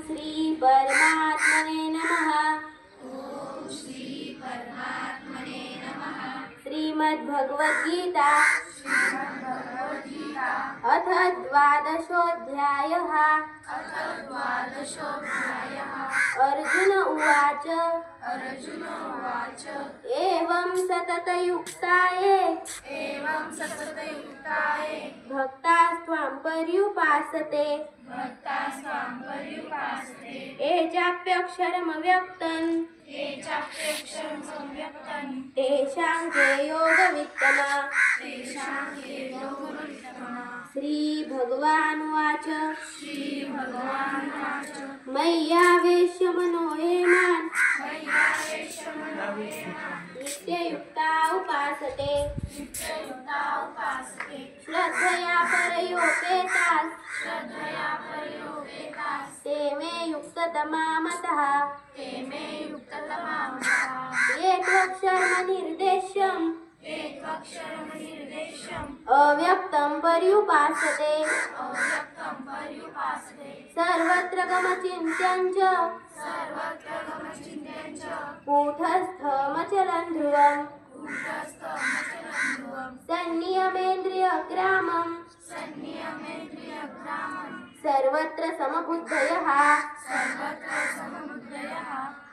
श्री परमात्मने नमः। श्रीमद्भगवद्गीता अथ द्वादशोऽध्यायः। अर्जुन उवाच एवं सततयुक्ताये भक्तास्त्वां पर्युपासते ये चाप्यक्षरमव्यक्तम् तेषां के योगवित्तमा। श्रीभगवानुवाच मय्यावेश्य मनो ये मां नित्ययुक्ता उपासते श्रद्धया परयोपेताः ते मे युक्ततमा मतः। ये त्वक्षरमनिर्देश्यम् अव्यक्तं पर्युपासते सर्वत्र गमचिन्त्यं च कूटस्थमचलं ध्रुवम् संनियमेन्द्रियग्रामं सर्वत्र समबुद्धयः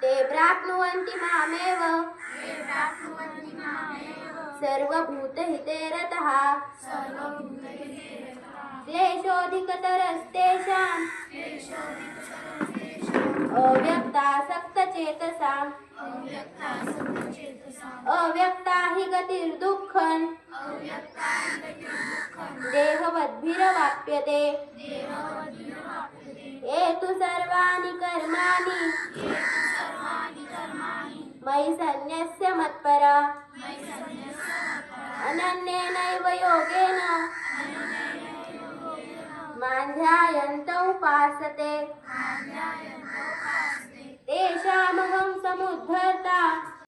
ते प्राप्नुवन्ति मामेव सर्वभूतहिते रतः। क्लेशोऽधिकतरस्तेषाम् अव्यक्तासक्तचेतसाम् अव्यक्ता हि गतिर्दुःखम् देहवद्भिरवाप्यते। ये तु सर्वाणि कर्माणि मयि सन्न्यस्य मत्परा अनन्येनैव योगेन मां ध्यायन्त उपासते।